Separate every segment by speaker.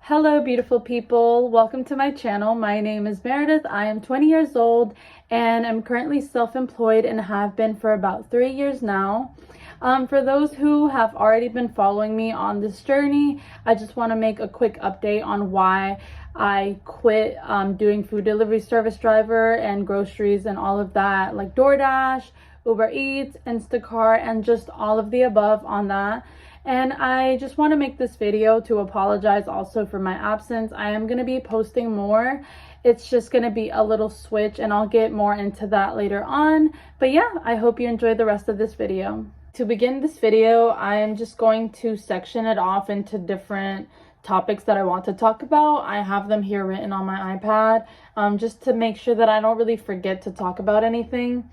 Speaker 1: Hello, beautiful people. Welcome to my channel. My name is Meredith. I am 20 years old and I'm currently self-employed and have been for about 3 years now. For those who have already been following me on this journey, I just want to make a quick update on why I quit doing food delivery service driver and groceries and all of that, like DoorDash, Uber Eats, Instacart, and just all of the above on that. And I just want to make this video to apologize also for my absence. I am going to be posting more. It's just going to be a little switch and I'll get more into that later on. But yeah, I hope you enjoy the rest of this video. To begin this video, I am just going to section it off into different topics that I want to talk about. I have them here written on my iPad just to make sure that I don't really forget to talk about anything.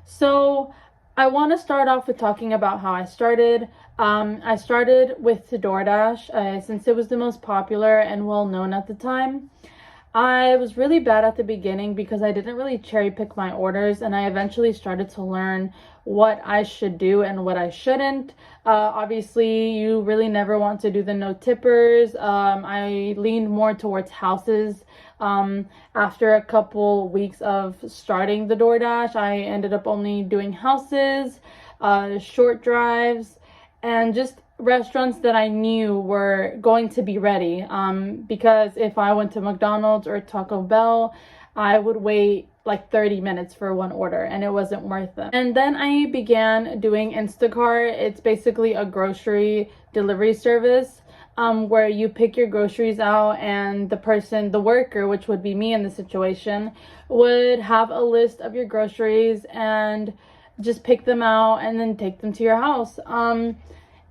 Speaker 1: So I want to start off with talking about how I started. I started with the DoorDash since it was the most popular and well known at the time. I was really bad at the beginning because I didn't really cherry pick my orders, and I eventually started to learn what I should do and what I shouldn't. Obviously, you really never want to do the no tippers. I leaned more towards houses. After a couple weeks of starting the DoorDash, I ended up only doing houses, short drives, and just restaurants that I knew were going to be ready. Because if I went to McDonald's or Taco Bell, I would wait like 30 minutes for one order and it wasn't worth it. And then I began doing Instacart. It's basically a grocery delivery service where you pick your groceries out, and the worker, which would be me in the situation, would have a list of your groceries and just pick them out and then take them to your house.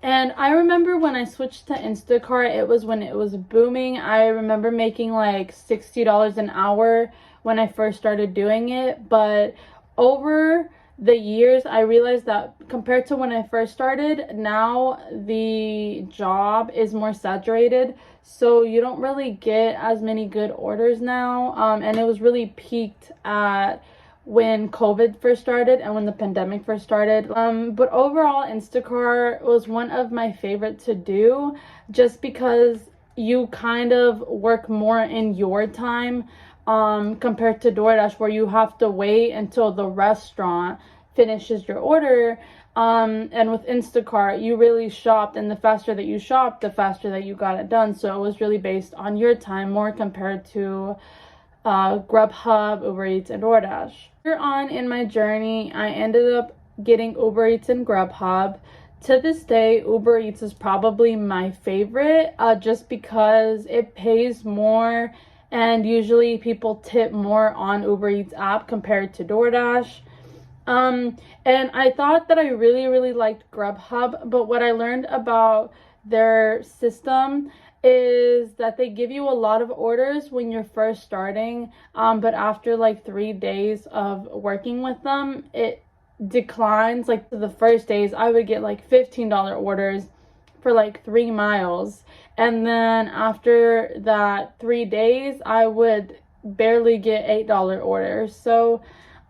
Speaker 1: And I remember when I switched to Instacart, it was when it was booming. I remember making like $60 an hour when I first started doing it. But over the years, I realized that compared to when I first started, now the job is more saturated. So you don't really get as many good orders now. And it was really peaked at when COVID first started and when the pandemic first started. But overall, Instacart was one of my favorite to do just because you kind of work more in your time compared to DoorDash, where you have to wait until the restaurant finishes your order. And with Instacart, you really shopped, and the faster that you shopped, the faster that you got it done. So it was really based on your time more compared to Grubhub, Uber Eats, and DoorDash. Later on in my journey, I ended up getting Uber Eats and Grubhub. To this day, Uber Eats is probably my favorite just because it pays more, and usually people tip more on Uber Eats app compared to DoorDash. And I thought that I really liked Grubhub, but what I learned about their system is that they give you a lot of orders when you're first starting, but after like 3 days of working with them, it declines. Like the first days, I would get like $15 orders for like 3 miles, and then after that 3 days, I would barely get $8 orders. So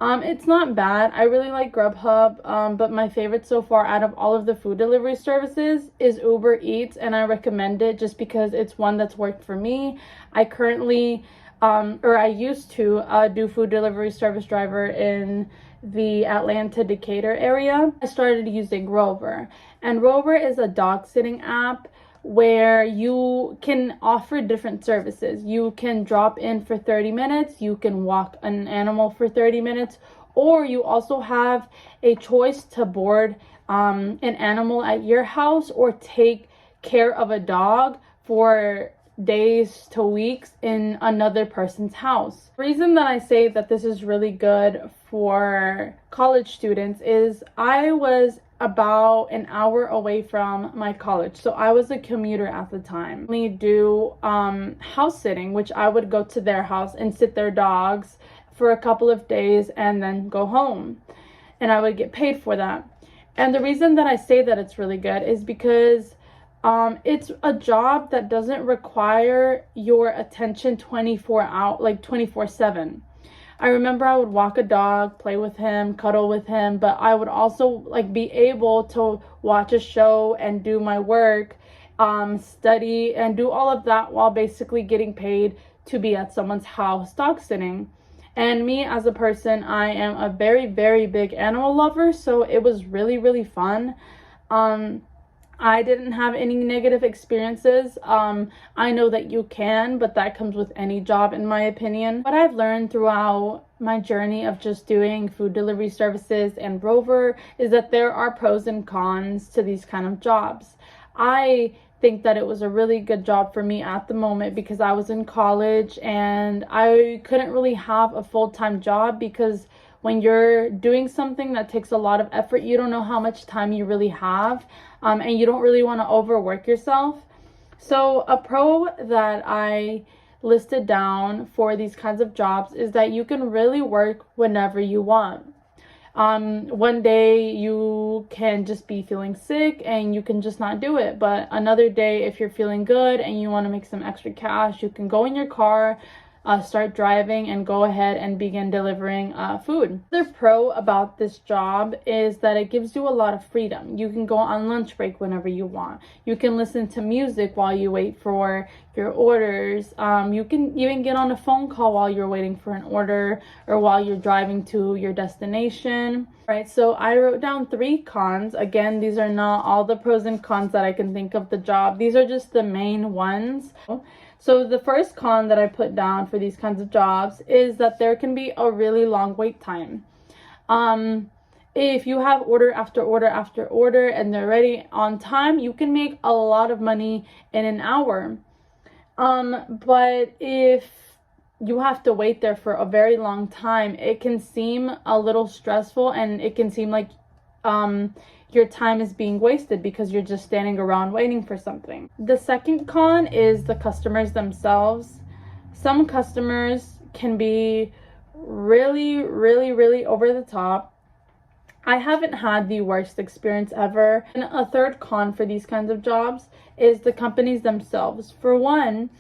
Speaker 1: it's not bad. I really like Grubhub, but my favorite so far out of all of the food delivery services is Uber Eats, and I recommend it just because it's one that's worked for me. I currently, I used to do food delivery service driver in the Atlanta, Decatur area. I started using Rover, and Rover is a dog sitting app where you can offer different services. You can drop in for 30 minutes, you can walk an animal for 30 minutes, or you also have a choice to board an animal at your house or take care of a dog for days to weeks in another person's house. The reason that I say that this is really good for college students is I was about an hour away from my college, so I was a commuter at the time. We do house sitting, which I would go to their house and sit their dogs for a couple of days and then go home, and I would get paid for that. And the reason that I say that it's really good is because it's a job that doesn't require your attention 24/7. I remember I would walk a dog, play with him, cuddle with him, but I would also like be able to watch a show and do my work study, and do all of that while basically getting paid to be at someone's house dog sitting. And me as a person, I am a very, very big animal lover, so it was really, really fun. I didn't have any negative experiences. I know that you can, but that comes with any job, in my opinion. What I've learned throughout my journey of just doing food delivery services and Rover is that there are pros and cons to these kind of jobs. I think that it was a really good job for me at the moment because I was in college and I couldn't really have a full-time job, because when you're doing something that takes a lot of effort, you don't know how much time you really have, and you don't really want to overwork yourself. So a pro that I listed down for these kinds of jobs is that you can really work whenever you want. One day you can just be feeling sick and you can just not do it, but another day, if you're feeling good and you want to make some extra cash, you can go in your car, start driving, and go ahead and begin delivering food. The pro about this job is that it gives you a lot of freedom. You can go on lunch break whenever you want. You can listen to music while you wait for your orders. You can even get on a phone call while you're waiting for an order or while you're driving to your destination. All right, so I wrote down 3 cons. Again, these are not all the pros and cons that I can think of the job. These are just the main ones. So the first con that I put down for these kinds of jobs is that there can be a really long wait time. If you have order after order after order and they're ready on time, you can make a lot of money in an hour. But if you have to wait there for a very long time, it can seem a little stressful, and it can seem like your time is being wasted because you're just standing around waiting for something. The second con is the customers themselves. Some customers can be really, really, really over the top. I haven't had the worst experience ever. And a third con for these kinds of jobs is the companies themselves. For one,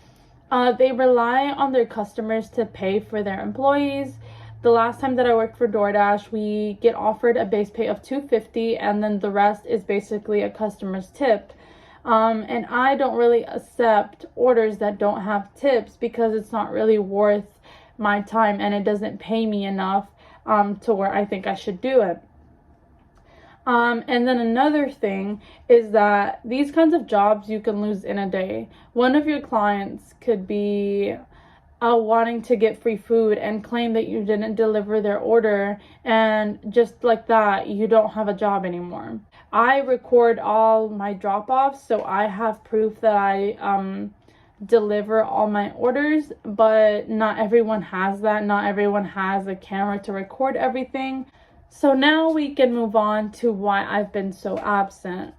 Speaker 1: they rely on their customers to pay for their employees. The last time that I worked for DoorDash, we get offered a base pay of $2.50, and then the rest is basically a customer's tip. And I don't really accept orders that don't have tips because it's not really worth my time and it doesn't pay me enough to where I think I should do it. And then another thing is that these kinds of jobs you can lose in a day. One of your clients could be wanting to get free food and claim that you didn't deliver their order, and just like that, you don't have a job anymore. I record all my drop-offs, so I have proof that I deliver all my orders, but not everyone has that. Not everyone has a camera to record everything. So now we can move on to why I've been so absent.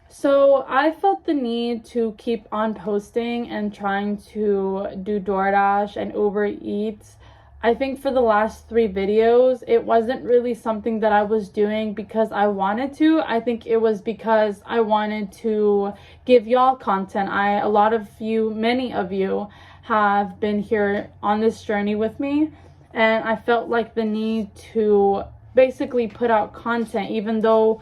Speaker 1: So I felt the need to keep on posting and trying to do DoorDash and Uber Eats. I think for the last 3 videos, it wasn't really something that I was doing because I wanted to. I think it was because I wanted to give y'all content. Many of you have been here on this journey with me, and I felt like the need to basically put out content even though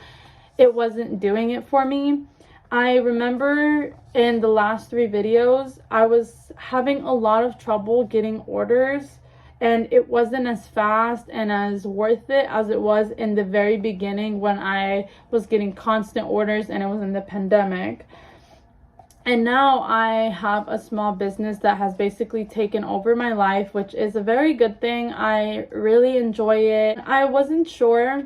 Speaker 1: it wasn't doing it for me. I remember in the last 3 videos, I was having a lot of trouble getting orders, and it wasn't as fast and as worth it as it was in the very beginning when I was getting constant orders and it was in the pandemic. And now I have a small business that has basically taken over my life, which is a very good thing. I really enjoy it. I wasn't sure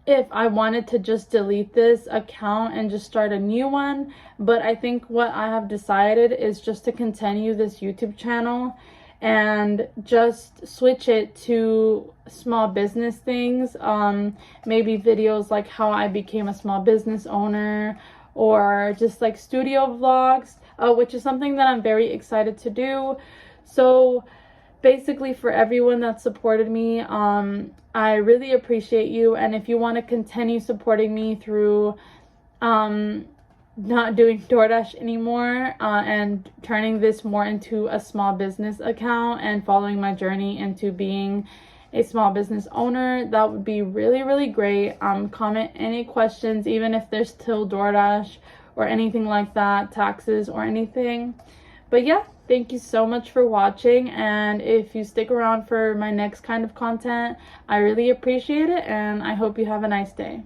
Speaker 1: if I wanted to just delete this account and just start a new one, but I think what I have decided is just to continue this YouTube channel and just switch it to small business things, maybe videos like how I became a small business owner, or just like studio vlogs, which is something that I'm very excited to do. So basically, for everyone that supported me, I really appreciate you. And if you want to continue supporting me through not doing DoorDash anymore and turning this more into a small business account and following my journey into being a small business owner, that would be really, really great. Comment any questions, even if they're still DoorDash or anything like that, taxes or anything. But yeah, thank you so much for watching, and if you stick around for my next kind of content, I really appreciate it, and I hope you have a nice day.